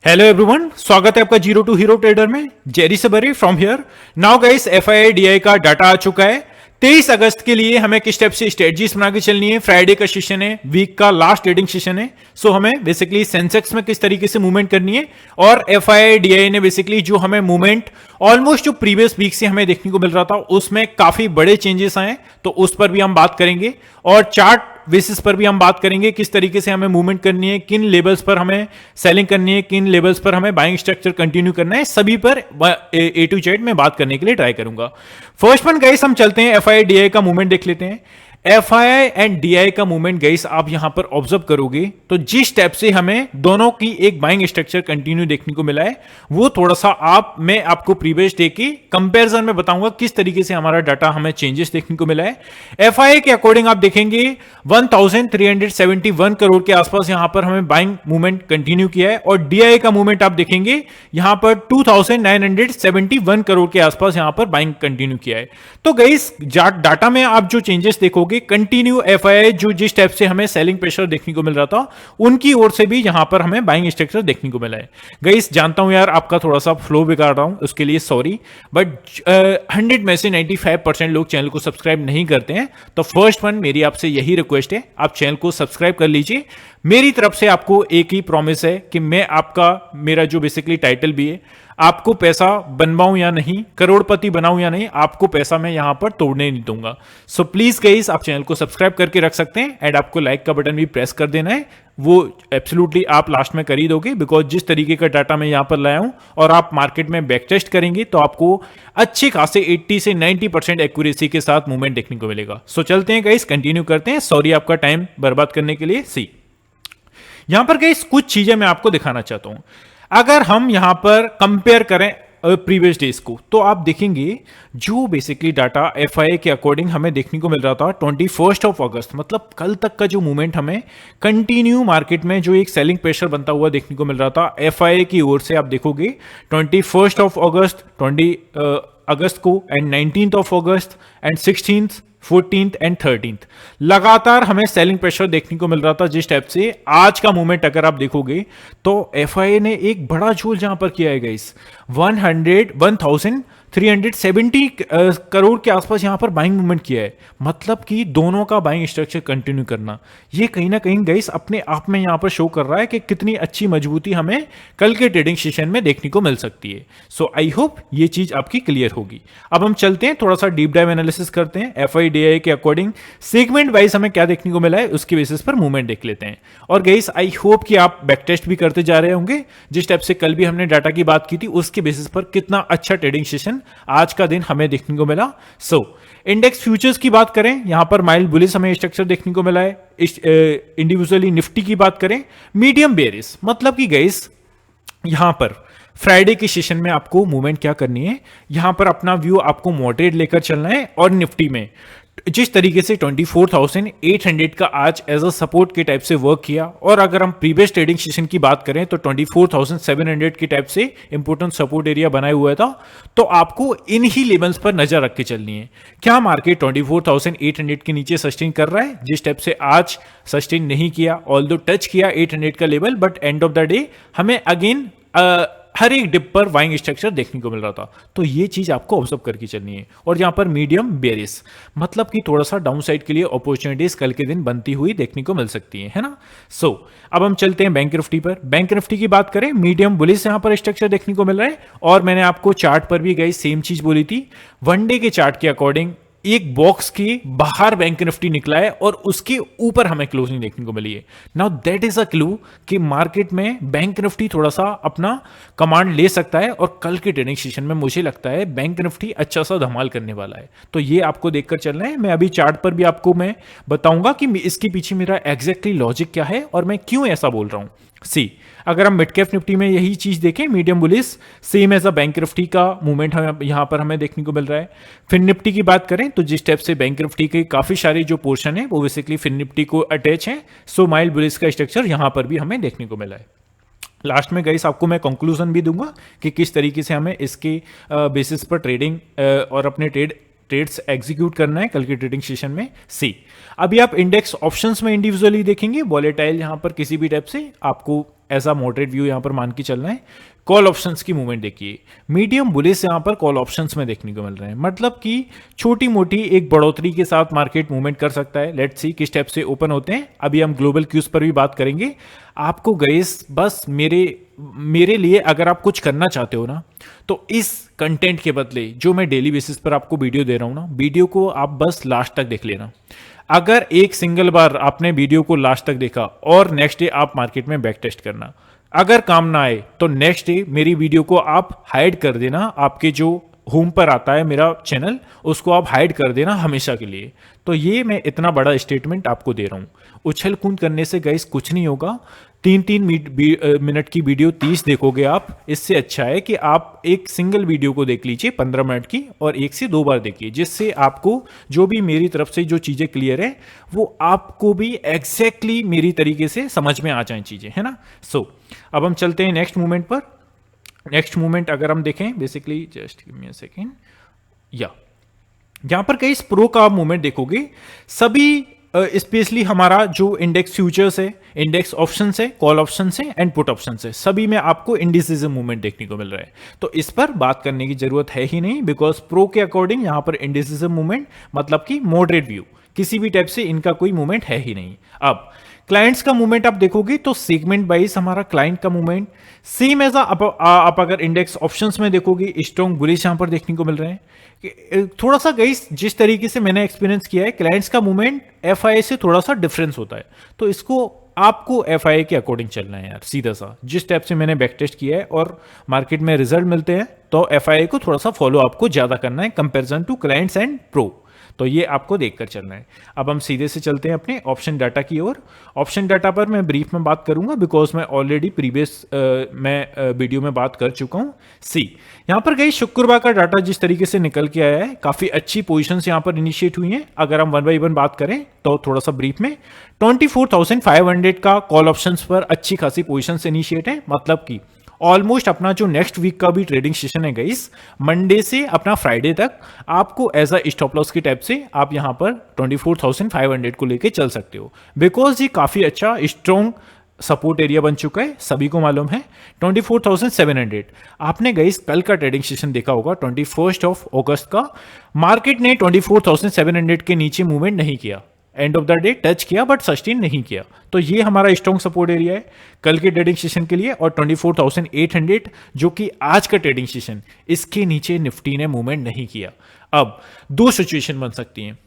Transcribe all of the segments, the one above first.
Hello everyone, स्वागत है आपका जीरो टू हीरो ट्रेडर में। Jerry Sabri from here. Now guys, FII DI का डाटा आ चुका है। 23 अगस्त के लिए हमें किस टाइप से स्ट्रेटजीज बना के चलनी है। फ्राइडे का सेशन है, वीक का लास्ट ट्रेडिंग सेशन है। सो हमें बेसिकली सेंसेक्स में किस तरीके से मूवमेंट करनी है, और एफआईआई डीआई ने बेसिकली जो हमें मूवमेंट ऑलमोस्ट जो प्रीवियस वीक से हमें देखने को मिल रहा था उसमें काफी बड़े चेंजेस आए, तो उस पर भी हम बात करेंगे। और चार्ट बेसिस पर भी हम बात करेंगे किस तरीके से हमें मूवमेंट करनी है, किन लेवल्स पर हमें सेलिंग करनी है, किन लेवल्स पर हमें बाइंग स्ट्रक्चर कंटिन्यू करना है। सभी पर ए टू जेड में बात करने के लिए ट्राई करूंगा। फर्स्ट वन गाइस, हम चलते हैं एफआईआई डीआई का मूवमेंट देख लेते हैं। एफआईआई एंड डीआई का मूवमेंट गाइस आप यहां पर ऑब्जर्व करोगे तो जिस स्टेप से हमें दोनों की एक बाइंग स्ट्रक्चर कंटिन्यू देखने को मिला है, वो थोड़ा सा मैं आपको प्रीवियस डे की कंपैरिजन में बताऊंगा किस तरीके से हमारा डाटा हमें चेंजेस देखने को मिला है। एफआईआई के अकॉर्डिंग आप देखेंगे 1371 करोड़ के आसपास यहां पर हमें बाइंग मूवमेंट कंटिन्यू किया है, और डीआई का मूवमेंट आप देखेंगे यहां पर 2971 करोड़ के आसपास यहां पर बाइंग कंटिन्यू किया है। तो गाइस, डाटा में आप जो चेंजेस देखोगे कंटिन्यू एफआईआई जो जिस टाइप से हमें सेलिंग प्रेशर देखने को मिल रहा था, उनकी ओर से भी यहां पर हमें बाइंग स्ट्रक्चर देखने को मिला है। गाइस, जानता हूं यार आपका थोड़ा सा फ्लो बिगाड़ रहा हूं, उसके लिए सॉरी, बट 100 में से 95% लोग चैनल को सब्सक्राइब नहीं करते हैं। तो फर्स्ट वन मेरी आपसे यही रिक्वेस्ट है, आप चैनल को सब्सक्राइब कर लीजिए। मेरी तरफ से आपको एक ही प्रॉमिस है कि मैं आपका, मेरा जो बेसिकली टाइटल भी है, आपको पैसा बनवाऊं या नहीं, करोड़पति बनाऊं या नहीं, आपको पैसा मैं यहां पर तोड़ने नहीं दूंगा। सो प्लीज गाइस, आप चैनल को सब्सक्राइब करके रख सकते हैं, एंड आपको लाइक का बटन भी प्रेस कर देना है। वो एब्सोल्युटली आप लास्ट में कर ही दोगे, बिकॉज जिस तरीके का डाटा मैं यहां पर लाया हूं और आप मार्केट में बैक टेस्ट करेंगे तो आपको अच्छे खासे 80 से 90% एक्यूरेसी के साथ मूवमेंट देखने को मिलेगा। सो चलते हैं गाइस, कंटिन्यू करते हैं। सॉरी आपका टाइम बर्बाद करने के लिए। सी, यहां पर गाइस कुछ चीजें मैं आपको दिखाना चाहता हूं। अगर हम यहां पर कंपेयर करें प्रीवियस डेज को, तो आप देखेंगे जो बेसिकली डाटा एफआईआई के अकॉर्डिंग हमें देखने को मिल रहा था 21 अगस्त, मतलब कल तक का जो मूवमेंट हमें कंटिन्यू मार्केट में जो एक सेलिंग प्रेशर बनता हुआ देखने को मिल रहा था एफआईआई की ओर से, आप देखोगे 21 अगस्त, 20 अगस्त को, and 19 August, and 16th, 14th and 13th लगातार हमें सेलिंग प्रेशर देखने को मिल रहा था। जिस टाइप से आज का मूवमेंट अगर आप देखोगे तो एफआईआई ने एक बड़ा झोल जहां पर किया है गाइस, 1370 करोड़ के आसपास यहां पर बाइंग मूवमेंट किया है। मतलब कि दोनों का बाइंग स्ट्रक्चर कंटिन्यू करना, ये कहीं ना कहीं गाइस अपने आप में यहां पर शो कर रहा है कि कितनी अच्छी मजबूती हमें कल के ट्रेडिंग सेशन में देखने को मिल सकती है। सो आई होप ये चीज आपकी क्लियर होगी। अब हम चलते हैं, थोड़ा सा डीप डाइव एनालिसिस करते हैं। एफआईआई के अकॉर्डिंग सेगमेंट वाइज हमें क्या देखने को मिला है, उसके बेसिस पर मूवमेंट देख लेते हैं। और गाइस, आई होप कि आप बैक टेस्ट भी करते जा रहे होंगे, जिस टाइप से कल भी हमने डाटा की बात की थी उसके बेसिस पर कितना अच्छा ट्रेडिंग सेशन आज का दिन हमें देखने को मिला। सो इंडेक्स फ्यूचर्स की बात करें, यहां पर माइल्ड बुलिश हमें स्ट्रक्चर देखने को मिला है। इंडिविजुअली निफ्टी की बात करें, मीडियम बेरिश, मतलब कि गाइस यहां पर फ्राइडे के सेशन में आपको मूवमेंट क्या करनी है, यहां पर अपना व्यू आपको मॉडरेट लेकर चलना है। और निफ्टी में जिस तरीके से 24,800 का आज एज अ सपोर्ट के टाइप से वर्क किया, और अगर हम प्रीवियस ट्रेडिंग सेशन की बात करें तो 24,700 की टाइप से इंपोर्टेंट सपोर्ट एरिया बनाया हुआ था, तो आपको इन ही लेवल्स पर नजर रख के चलनी है। क्या मार्केट 24,800 के नीचे सस्टेन कर रहा है, जिस टाइप से आज सस्टेन नहीं किया, ऑल्दो टच किया 800 का level, but end of the day हमें अगेन हर एक डिप पर बाइंग स्ट्रक्चर देखने को मिल रहा था। तो ये चीज आपको ऑब्जर्व करके चलनी है। और यहां पर मीडियम बेरिश, मतलब कि थोड़ा सा डाउन साइड के लिए अपॉर्चुनिटीज कल के दिन बनती हुई देखने को मिल सकती है ना। सो अब हम चलते हैं बैंक निफ्टी पर। बैंक निफ्टी की बात करें, मीडियम बुलिश यहां पर स्ट्रक्चर देखने को मिल रहा है, और मैंने आपको चार्ट पर भी गई सेम चीज बोली थी। वनडे के चार्ट के अकॉर्डिंग एक बॉक्स के बाहर बैंक निफ्टी निकला है और उसके ऊपर हमें क्लोजिंग देखने को मिली है। Now that is a clue कि मार्केट में बैंक निफ्टी थोड़ा सा अपना कमांड ले सकता है, और कल के ट्रेडिंग सेशन में मुझे लगता है बैंक निफ्टी अच्छा सा धमाल करने वाला है। तो ये आपको देखकर चलना है। मैं अभी चार्ट पर भी आपको मैं बताऊंगा कि इसके पीछे मेरा एग्जैक्टली लॉजिक क्या है और मैं क्यों ऐसा बोल रहा हूं। सी, अगर हम मिड कैप निफ्टी में यही चीज देखें, medium bullish same as a bank Nifty का मूवमेंट यहां पर हमें देखने को मिल रहा है। फिन निफ्टी की बात करें तो जिस टाइप से बैंक निफ्टी के काफी सारे जो पोर्शन है वो बेसिकली फिन निफ्टी को अटैच है। सो माइल्ड बुलिश का स्ट्रक्चर यहां पर भी हमें देखने को मिला है। लास्ट में गाइस आपको मैं कंक्लूजन भी दूंगा कि किस तरीके से हमें इसके बेसिस पर ट्रेडिंग और अपने ट्रेड्स एग्जीक्यूट करना है कल के ट्रेडिंग सेशन में। सी, अभी आप इंडेक्स ऑप्शंस में इंडिविजुअली देखेंगे, वॉलेटाइल यहां पर किसी भी टाइप से आपको ऐसा मॉडरेट व्यू यहाँ पर मान के चलना है। कॉल ऑप्शंस की मूवमेंट देखिए, मीडियम बुलिश यहाँ पर कॉल ऑप्शंस में देखने को मिल रहे हैं, मतलब कि छोटी मोटी एक बढ़ोतरी के साथ मार्केट मूवमेंट कर सकता है। लेट्स सी किस टाइप से ओपन होते हैं। अभी हम ग्लोबल क्यूज पर भी बात करेंगे। आपको गाइस बस मेरे लिए अगर आप कुछ करना चाहते हो ना, तो इस कंटेंट के बदले जो मैं डेली बेसिस पर आपको वीडियो दे रहा हूँ ना, वीडियो को आप बस लास्ट तक देख लेना। अगर एक सिंगल बार आपने वीडियो को लास्ट तक देखा और नेक्स्ट डे आप मार्केट में बैक टेस्ट करना, अगर काम ना आए तो नेक्स्ट डे मेरी वीडियो को आप हाइड कर देना। आपके जो होम पर आता है मेरा चैनल, उसको आप हाइड कर देना हमेशा के लिए। तो ये मैं इतना बड़ा स्टेटमेंट आपको दे रहा हूँ। उछल कूद करने से गाइस कुछ नहीं होगा। 3-3 मिनट की वीडियो 30 देखोगे आप, इससे अच्छा है कि आप एक सिंगल वीडियो को देख लीजिए 15 मिनट की, और 1 से 2 बार देखिए, जिससे आपको जो भी मेरी तरफ से जो चीज़ें क्लियर है वो आपको भी एग्जैक्टली मेरी तरीके से समझ में आ जाए चीज़ें, है ना। सो अब हम चलते हैं नेक्स्ट मूवमेंट पर। नेक्स्ट मूवमेंट अगर हम देखें, basically just give me a second, यहां पर कई प्रो का मूवमेंट देखोगे, सभी स्पेशली हमारा जो इंडेक्स फ्यूचर्स है, इंडेक्स ऑप्शंस है, कॉल ऑप्शंस है एंड पुट ऑप्शंस है, सभी में आपको इंडिसिज्म मूवमेंट देखने को मिल रहा है। तो इस पर बात करने की जरूरत है ही नहीं, बिकॉज प्रो के अकॉर्डिंग यहां पर इंडिसिज्म मूवमेंट मतलब कि मॉडरेट व्यू, किसी भी टाइप से इनका कोई मूवमेंट है ही नहीं। अब क्लाइंट्स का मूवमेंट आप देखोगे तो सेगमेंट वाइज हमारा क्लाइंट का मूवमेंट सेम एज आप अगर इंडेक्स ऑप्शंस में देखोगे, स्ट्रॉन्ग बुलिश यहां पर देखने को मिल रहे हैं। थोड़ा सा गाइस जिस तरीके से मैंने एक्सपीरियंस किया है, क्लाइंट्स का मूवमेंट एफआईए से थोड़ा सा डिफरेंस होता है, तो इसको आपको एफआईए के अकॉर्डिंग चलना है यार, सीधा सा। जिस टाइप से मैंने बैक टेस्ट किया है और मार्केट में रिजल्ट मिलते हैं, तो एफआईए को थोड़ा सा फॉलो आपको ज्यादा करना है comparison to clients and pro. तो ये आपको देखकर चलना है। अब हम सीधे से चलते हैं अपने ऑप्शन डाटा की ओर। ऑप्शन डाटा पर मैं ब्रीफ में बात करूंगा, बिकॉज मैं ऑलरेडी प्रीवियस वीडियो में बात कर चुका हूं। सी यहां पर गई शुक्रवार का डाटा जिस तरीके से निकल के आया है, काफी अच्छी पोजीशंस यहां पर इनिशिएट हुई हैं। अगर हम 1 बाय 1 बात करें तो थोड़ा सा ब्रीफ में 24,500 का कॉल ऑप्शंस पर अच्छी खासी पोजीशंस इनिशिएट है, मतलब कि ऑलमोस्ट अपना जो नेक्स्ट वीक का भी ट्रेडिंग सेशन है गाइस, मंडे से अपना फ्राइडे तक आपको एज अ स्टॉप लॉस की टाइप से आप यहां पर 24,500 को लेके चल सकते हो, बिकॉज ये काफी अच्छा स्ट्रॉन्ग सपोर्ट एरिया बन चुका है, सभी को मालूम है। 24,700 आपने गाइस कल का ट्रेडिंग सेशन देखा होगा 21 अगस्त का, मार्केट ने 24,700 के नीचे मूवमेंट नहीं किया, end of the day touch किया बट सस्टेन नहीं किया। तो ये हमारा स्ट्रॉन्ग सपोर्ट एरिया है कल के ट्रेडिंग सेशन के लिए। और 24,800 जो कि आज का ट्रेडिंग सेशन, इसके नीचे निफ्टी ने मूवमेंट नहीं किया। अब दो सिचुएशन बन सकती हैं,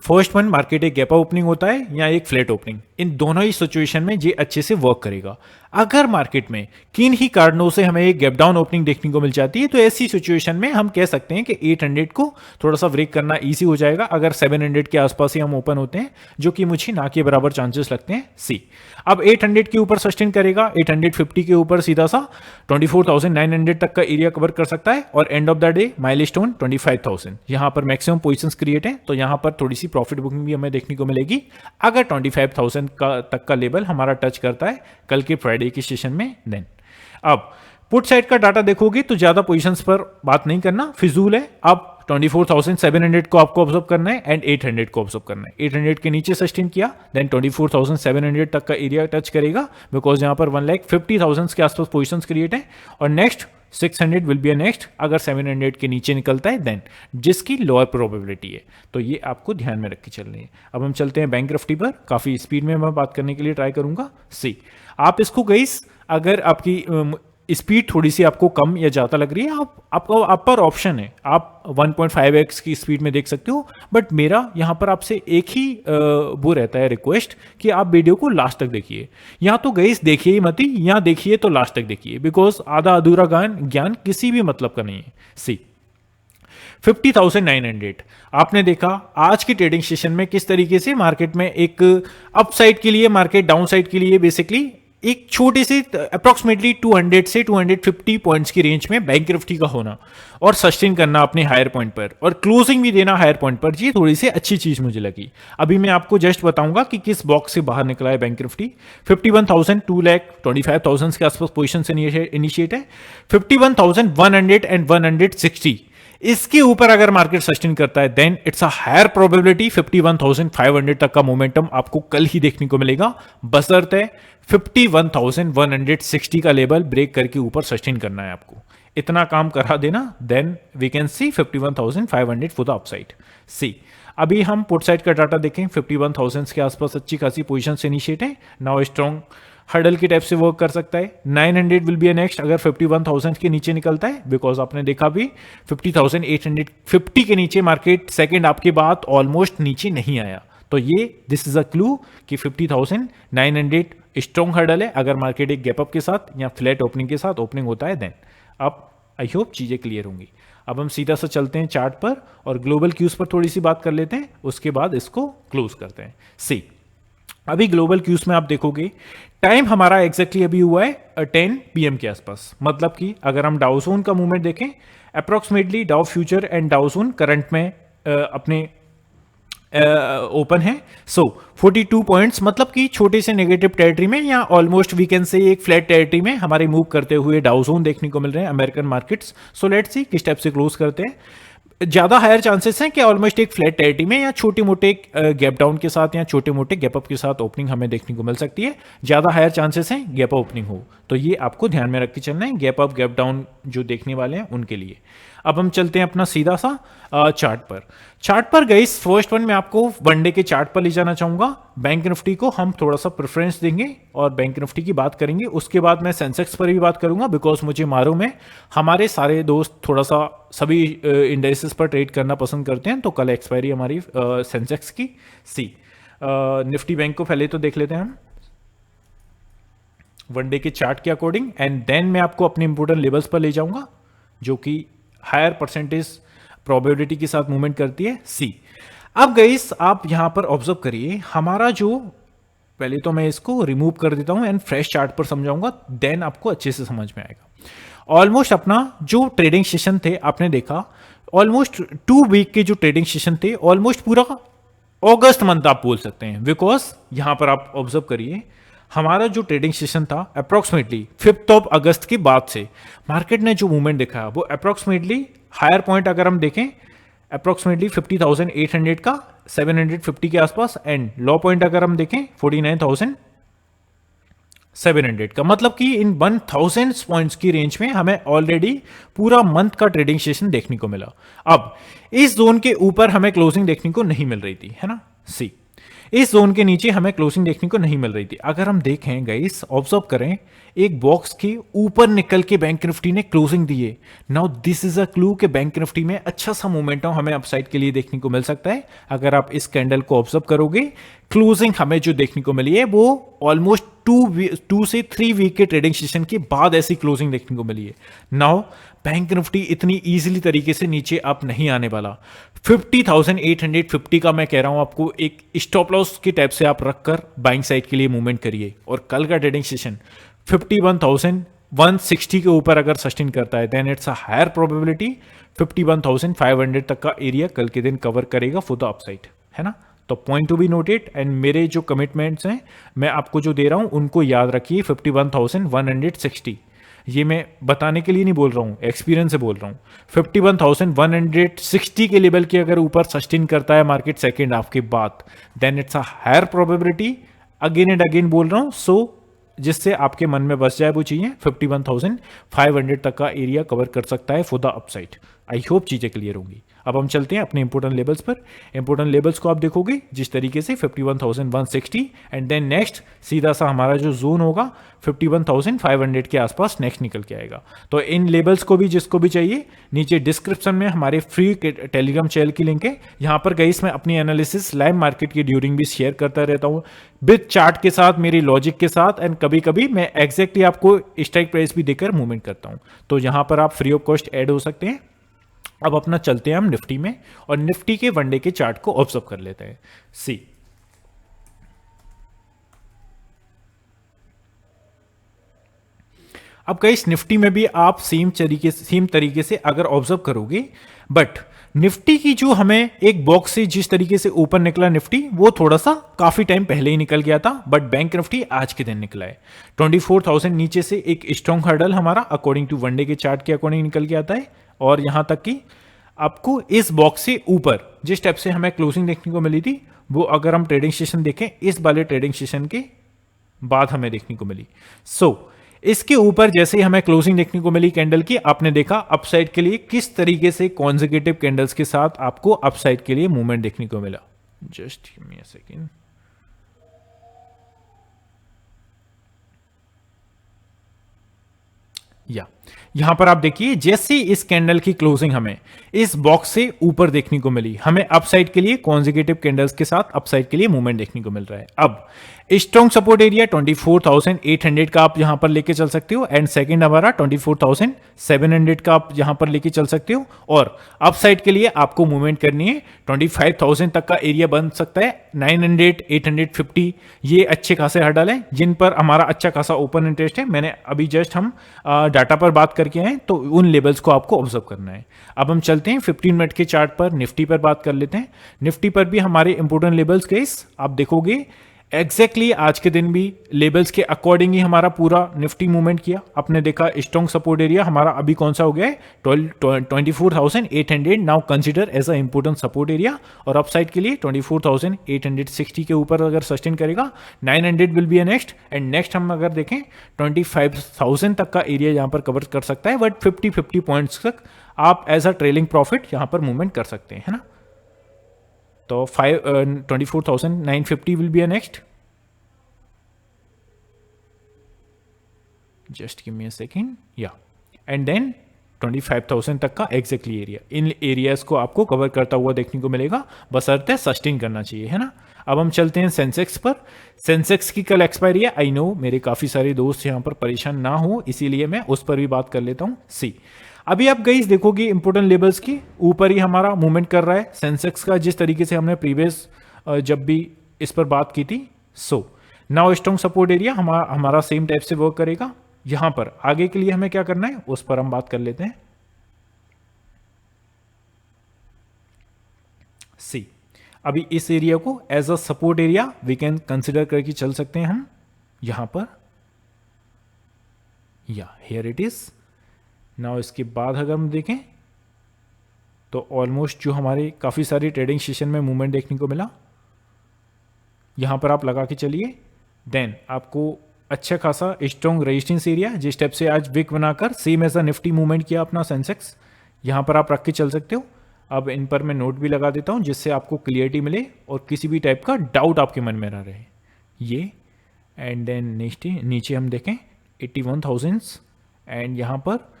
फर्स्ट वन मार्केट एक गैप ओपनिंग होता है या एक फ्लैट ओपनिंग, इन दोनों ही सिचुएशन में ये अच्छे से वर्क करेगा। अगर मार्केट में किन ही कारणों से हमें एक गैप डाउन ओपनिंग देखने को मिल जाती है, तो ऐसी सिचुएशन में हम कह सकते हैं कि 800 को थोड़ा सा ब्रेक करना इजी हो जाएगा अगर 700 के आसपास ही हम ओपन होते हैं, जो कि मुझे ना के बराबर चांसेस लगते हैं। सी अब 800 के ऊपर सस्टेन करेगा, 850 के ऊपर सीधा सा 24,900 तक का एरिया कवर कर सकता है, और end of the day milestone 25,000 यहां पर मैक्सिमम पोजीशंस क्रिएट है। तो यहां पर थोड़ी सी प्रॉफिट बुकिंग भी हमें देखने को मिलेगी अगर 25,000 तक का लेवल हमारा टच करता है कल के फ्राइडे के सेशन में। देन अब पुट साइड का डाटा देखोगे तो ज्यादा पोजीशंस पर बात नहीं करना, फिजूल है। अब 24,700 को आपको ऑब्जर्व करना है एंड 800 को ऑब्जर्व करना है। 800 के नीचे सस्टेन किया, देन 24,700 तक का एरिया टच करेगा, बिकॉज यहां पर 1,50,000 के आसपास पोजीशंस क्रिएट है, और next 600 will be a next अगर 700 के नीचे निकलता है देन, जिसकी लोअर प्रोबेबिलिटी है। तो ये आपको ध्यान में रख के चलनी है। अब हम चलते हैं बैंक निफ्टी पर, काफी स्पीड में मैं बात करने के लिए ट्राई करूंगा। सी आप इसको गाइस अगर आपकी स्पीड थोड़ी सी आपको कम या ज़्यादा लग रही है, आप पर ऑप्शन है, आप 1.5x की स्पीड में देख सकते हो, बट मेरा यहाँ पर आपसे एक ही वो रहता है रिक्वेस्ट कि आप वीडियो को लास्ट तक देखिए। यहाँ तो गाइस देखिए ही मत ही, यहाँ देखिए तो लास्ट तक देखिए, बिकॉज आधा अधूरा ज्ञान किसी भी मतलब का नहीं है। सी 50,900 आपने देखा आज की ट्रेडिंग सेशन में किस तरीके से मार्केट में एक अपसाइड के लिए, मार्केट डाउन साइड के लिए बेसिकली एक छोटे से अप्रोक्सीमेटली 200 से 250 पॉइंट्स की रेंज में बैंक निफ्टी का होना और सस्टेन करना अपने हायर पॉइंट पर और क्लोजिंग भी देना हायर पॉइंट पर, ये थोड़ी सी अच्छी चीज मुझे लगी। अभी मैं आपको जस्ट बताऊंगा कि किस बॉक्स से बाहर निकला है बैंक निफ्टी। 51,000 2,25,000 के आसपास पोजीशन से इनिशिएट है, 51,100 एंड 160 इसके ऊपर अगर मार्केट सस्टेन करता है then it's a higher probability 51,500 तक का मोमेंटम आपको कल ही देखने को मिलेगा, बशर्ते 51,160 का लेवल ब्रेक करके ऊपर सस्टेन करना है आपको। इतना काम करा देना then we can see 51,500 for the upside. See अभी हम पुट साइड का डाटा देखें, 51,000 के आसपास अच्छी खासी पोजीशन से इनिशिएट है, नाउ स्ट्रॉन्ग हर्डल की टाइप से वर्क कर सकता है। 900 विल बी नेक्स्ट अगर 51,000 के नीचे निकलता है, बिकॉज आपने देखा भी 50,850 के नीचे मार्केट सेकंड आपके बाद ऑलमोस्ट नीचे नहीं आया, तो ये दिस इज अ क्लू कि 50,900 स्ट्रॉन्ग हर्डल है अगर मार्केट एक गैप अप के साथ या फ्लैट ओपनिंग के साथ ओपनिंग होता है देन। अब आई होप चीजें क्लियर होंगी। अब हम सीधा सा चलते हैं चार्ट पर और ग्लोबल क्यूज पर थोड़ी सी बात कर लेते हैं, उसके बाद इसको क्लोज करते हैं। सी अभी ग्लोबल क्यूज में आप देखोगे टाइम हमारा एग्जैक्टली अभी हुआ है 10 PM के आसपास, मतलब कि अगर हम डाउजोन का मूवमेंट देखें अप्रोक्सीमेटली डाउ फ्यूचर एंड डाउजोन करंट में अपने ओपन है। सो 42 पॉइंट्स, मतलब कि छोटे से नेगेटिव टेरिटरी में या ऑलमोस्ट वी कैन से एक फ्लैट टेरिटरी में हमारे मूव करते हुए डाउजोन देखने को मिल रहे हैं American markets. So let's see किस टाइप से क्लोज करते हैं। ज्यादा हायर चांसेस हैं कि ऑलमोस्ट एक फ्लैट टेरिटरी में या छोटे मोटे गैप डाउन के साथ या छोटे मोटे गैप अप के साथ ओपनिंग हमें देखने को मिल सकती है। ज्यादा हायर चांसेस हैं गैप अप ओपनिंग हो, तो ये आपको ध्यान में रख के चलना है, गैप अप गैप डाउन जो देखने वाले हैं उनके लिए। अब हम चलते हैं अपना सीधा सा चार्ट पर। चार्ट पर गई फर्स्ट वन में आपको वनडे के चार्ट पर ले जाना चाहूंगा। बैंक निफ्टी को हम थोड़ा सा प्रेफरेंस देंगे और बैंक निफ्टी की बात करेंगे, उसके बाद मैं सेंसेक्स पर भी बात करूंगा, बिकॉज मुझे मालूम है हमारे सारे दोस्त थोड़ा सा सभी इंडेक्सेस पर ट्रेड करना पसंद करते हैं, तो कल एक्सपायरी हमारी सेंसेक्स की। सी निफ्टी बैंक को पहले तो देख लेते हैं हम वनडे के चार्ट के अकॉर्डिंग, एंड देन मैं आपको अपने इंपोर्टेंट लेवल्स पर ले जाऊंगा जो कि हायर परसेंटेज प्रोबेबिलिटी के साथ मूवमेंट करती है। सी अब गाइस आप यहां पर ऑब्जर्व करिए हमारा जो, पहले तो मैं इसको रिमूव कर देता हूं एंड फ्रेश चार्ट पर समझाऊंगा, देन आपको अच्छे से समझ में आएगा। ऑलमोस्ट अपना जो ट्रेडिंग सेशन थे आपने देखा, ऑलमोस्ट 2 वीक के जो ट्रेडिंग सेशन थे ऑलमोस्ट पूरा अगस्त मंथ आप बोल सकते हैं, बिकॉज यहां पर आप ऑब्जर्व करिए हमारा जो ट्रेडिंग सेशन था अप्रोक्सीमेटली 5 अगस्त के बाद से मार्केट ने जो मूवमेंट दिखाया वो अप्रोक्सीमेटली हायर पॉइंट अगर हम देखें अप्रोक्सीमेटली 50,800 का 750 के आसपास, एंड लो पॉइंट अगर हम देखें 49,700 का, मतलब कि इन 1000 पॉइंट्स की रेंज में हमें ऑलरेडी पूरा मंथ का ट्रेडिंग सेशन देखने को मिला। अब इस जोन के ऊपर हमें क्लोजिंग देखने को नहीं मिल रही थी, है ना। सी इस जोन के नीचे हमें क्लोजिंग देखने को नहीं मिल रही थी। अगर हम देखें गाइस ऑब्जर्व करें एक बॉक्स के ऊपर निकल के बैंक निफ्टी ने क्लोजिंग दी है। Now this is a clue कि बैंक निफ्टी में अच्छा सा मोमेंटम हमें अपसाइड के लिए देखने को मिल सकता है। अगर आप इस कैंडल को ऑब्जर्व करोगे क्लोजिंग हमें जो देखने को मिली है वो ऑलमोस्ट 2 से 3 वीक के ट्रेडिंग सेशन के बाद ऐसी क्लोजिंग देखने को मिली है। नाउ बैंक निफ्टी इतनी इजीली तरीके से नीचे अप नहीं आने वाला। 50,850 का मैं कह रहा हूं आपको एक स्टॉप लॉस की टाइप से आप रखकर बाइंग साइड के लिए मूवमेंट करिए, और कल का ट्रेडिंग सेशन 51,160 के ऊपर अगर सस्टेन करता है then it's a higher probability 51,500 तक का एरिया कल के दिन कवर करेगा फॉर द अपसाइड, है ना। तो point to be noted, and मेरे जो कमिटमेंट्स हैं मैं आपको जो दे रहा हूं उनको याद रखिए। 51,160 ये मैं बताने के लिए नहीं बोल रहा हूं, एक्सपीरियंस से बोल रहा हूं। 51,160 के लेवल के अगर ऊपर सस्टेन करता है मार्केट सेकेंड हाफ के बाद then it's a higher probability, again and again बोल रहा हूं, सो जिससे आपके मन में बस जाए वो चीजें 51,500 तक का एरिया कवर कर सकता है for the upside. I hope चीजें क्लियर होंगी। अब हम चलते हैं अपने इंपोर्टेंट लेवल्स पर। इंपोर्टेंट लेवल्स को आप देखोगे जिस तरीके से 51,160 एंड देन नेक्स्ट सीधा सा हमारा जो जोन होगा 51,500 के आसपास नेक्स्ट निकल के आएगा। तो इन लेवल्स को भी जिसको भी चाहिए नीचे डिस्क्रिप्शन में हमारे फ्री टेलीग्राम चैनल की लिंक है। यहाँ पर गाइस मैं अपनी एनालिसिस लाइव मार्केट की ड्यूरिंग भी शेयर करता रहता हूँ विद चार्ट के साथ, मेरी लॉजिक के साथ, एंड कभी कभी मैं एग्जैक्टली आपको स्ट्राइक प्राइस भी देकर मूवमेंट करता हूँ। तो यहाँ पर आप फ्री ऑफ कॉस्ट ऐड हो सकते हैं। अब अपना चलते हैं हम निफ्टी में और निफ्टी के वनडे के चार्ट को ऑब्जर्व कर लेते हैं। सी अब गाइस निफ्टी में भी आप सेम तरीके से अगर ऑब्जर्व करोगे, बट निफ्टी की जो हमें एक बॉक्स से जिस तरीके से ऊपर निकला निफ्टी वो थोड़ा सा काफी टाइम पहले ही निकल गया था, बट बैंक निफ्टी आज के दिन निकला है। 24,000 नीचे से एक स्ट्रॉन्ग हर्डल हमारा अकॉर्डिंग टू वनडे के चार्ट के अकॉर्डिंग निकल के आता है, और यहां तक कि आपको इस बॉक्स से ऊपर जिस टाइप से हमें क्लोजिंग देखने को मिली थी, वो अगर हम ट्रेडिंग सेशन देखें, इस वाले ट्रेडिंग सेशन के बाद हमें देखने को मिली। इसके ऊपर जैसे ही हमें क्लोजिंग देखने को मिली कैंडल की, आपने देखा अपसाइड के लिए किस तरीके से कॉन्जिक्यूटिव कैंडल्स के साथ आपको अपसाइड के लिए मूवमेंट देखने को मिला। Just give me a second. यहां पर आप देखिए, जैसे इस कैंडल की क्लोजिंग हमें इस बॉक्स से ऊपर देखने को मिली, हमें अपसाइड के लिए कॉन्जिक्यूटिव कैंडल्स के साथ अपसाइड के लिए मूवमेंट देखने को मिल रहा है। अब स्ट्रॉन्ग सपोर्ट एरिया 24,800 का आप यहां पर लेके चल सकते हो, एंड सेकंड हमारा 24,700 का आप यहां पर लेके चल सकते हो, और अपसाइड के लिए आपको मूवमेंट करनी है 25,000 तक का एरिया बन सकता है। 900, 850 ये अच्छे खासे हर्डल हैं जिन पर हमारा अच्छा खासा ओपन इंटरेस्ट है। मैंने अभी जस्ट हम डाटा पर बात करके आए, तो उन लेवल्स को आपको ऑब्जर्व करना है। अब हम चलते हैं 15 मिनट के चार्ट पर, निफ्टी पर बात कर लेते हैं। निफ्टी पर भी हमारे इंपोर्टेंट लेवल्स गाइस आप देखोगे एग्जैक्टली आज के दिन भी लेवल्स के अकॉर्डिंग ही हमारा पूरा निफ्टी मूवमेंट किया। आपने देखा स्ट्रॉन्ग सपोर्ट एरिया हमारा अभी कौन सा हो गया है, 24,800 now consider as a important support area, और अपसाइड के लिए 24,860 के ऊपर अगर सस्टेन करेगा 900 will be a next, and next हम अगर देखें 25,000 तक का एरिया यहां पर कवर कर सकता है, बट 50 पॉइंट्स तक आप एज अ ट्रेलिंग प्रॉफिट यहां पर मूवमेंट कर सकते हैं, है ना। तो 24,950 will be a next. Just give me a second, या एंड देन 25,000 तक का एग्जैक्टली एरिया, इन एरियाज को आपको कवर करता हुआ देखने को मिलेगा, बशर्ते सस्टेन करना चाहिए, है ना। अब हम चलते हैं सेंसेक्स पर। सेंसेक्स की कल एक्सपायरी है, आई नो मेरे काफी सारे दोस्त यहां पर परेशान ना हो, इसीलिए मैं उस पर भी बात कर लेता हूं। सी अभी आप गाइस देखोगे इंपोर्टेंट लेवल्स की ऊपर ही हमारा मूवमेंट कर रहा है सेंसेक्स का, जिस तरीके से हमने प्रीवियस जब भी इस पर बात की थी। नाउ स्ट्रॉन्ग सपोर्ट एरिया हमारा सेम टाइप से वर्क करेगा। यहां पर आगे के लिए हमें क्या करना है उस पर हम बात कर लेते हैं। सी अभी इस एरिया को as a support area we can consider करके चल सकते हैं हम यहां पर, या हियर इट इज। नाउ इसके बाद अगर हम देखें तो ऑलमोस्ट जो हमारे काफ़ी सारी ट्रेडिंग सेशन में मूवमेंट देखने को मिला, यहां पर आप लगा के चलिए, देन आपको अच्छा खासा स्ट्रॉन्ग रेजिस्टेंस एरिया जिस टाइप से आज विक बनाकर same as a Nifty movement किया अपना सेंसेक्स, यहां पर आप रख के चल सकते हो। अब इन पर मैं नोट भी लगा देता हूं जिससे आपको क्लियरिटी मिले और किसी भी टाइप का डाउट आपके मन में ना रहे ये। एंड देन नेक्स्ट नीचे हम देखें 81,000 एंड यहां पर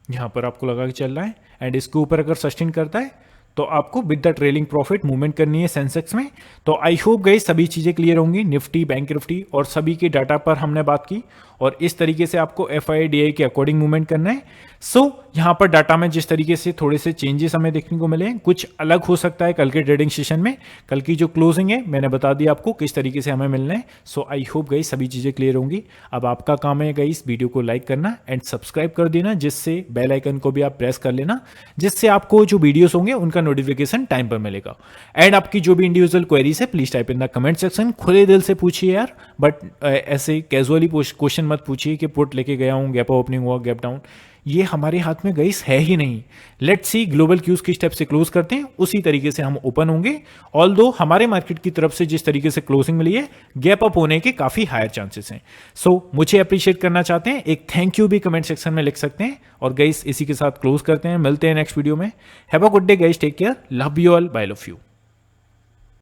यहां पर आपको लगा कि चल रहा है, एंड इसके ऊपर अगर सस्टेन करता है तो आपको with the trailing profit movement करनी है सेंसेक्स में। तो आई होप गई सभी चीजें क्लियर होंगी, निफ्टी, बैंक निफ्टी और सभी के डाटा पर हमने बात की, और इस तरीके से आपको FIDI के अकॉर्डिंग मूवमेंट करना है। यहां पर डाटा में जिस तरीके से थोड़े से चेंजेस हमें देखने को मिले, कुछ अलग हो सकता है कल के ट्रेडिंग सेशन में। कल की जो क्लोजिंग है मैंने बता दिया आपको किस तरीके से हमें मिलना है। आई होप गई सभी चीजें क्लियर होंगी। अब आपका काम है गई इस वीडियो को लाइक करना एंड सब्सक्राइब कर देना, जिससे बेल आइकन को भी आप प्रेस कर लेना, जिससे आपको जो वीडियोस होंगे उनका नोटिफिकेशन टाइम पर मिलेगा। एंड आपकी जो भी इंडिविजुअल क्वेरीज है please type in the comment section, खुले दिल से पूछिए यार, बट ऐसे कैजुअली क्वेश्चन मत पूछिए कि पुट लेके गया हूं, गैप ओपनिंग हुआ, गैप डाउन, ये हमारे हाथ में गाइस है ही नहीं। लेट्स सी ग्लोबल क्यूज किस स्टेप से क्लोज करते हैं, उसी तरीके से हम ओपन होंगे। ऑल्दो हमारे मार्केट की तरफ से जिस तरीके से क्लोजिंग मिली है, गैप अप होने के काफी हायर चांसेस हैं। मुझे अप्रिशिएट करना चाहते हैं, एक थैंक यू भी कमेंट सेक्शन में लिख सकते हैं। और गाइस इसी के साथ क्लोज करते हैं, मिलते हैं नेक्स्ट वीडियो में। Have a good day guys, take care, love you all, bye love you.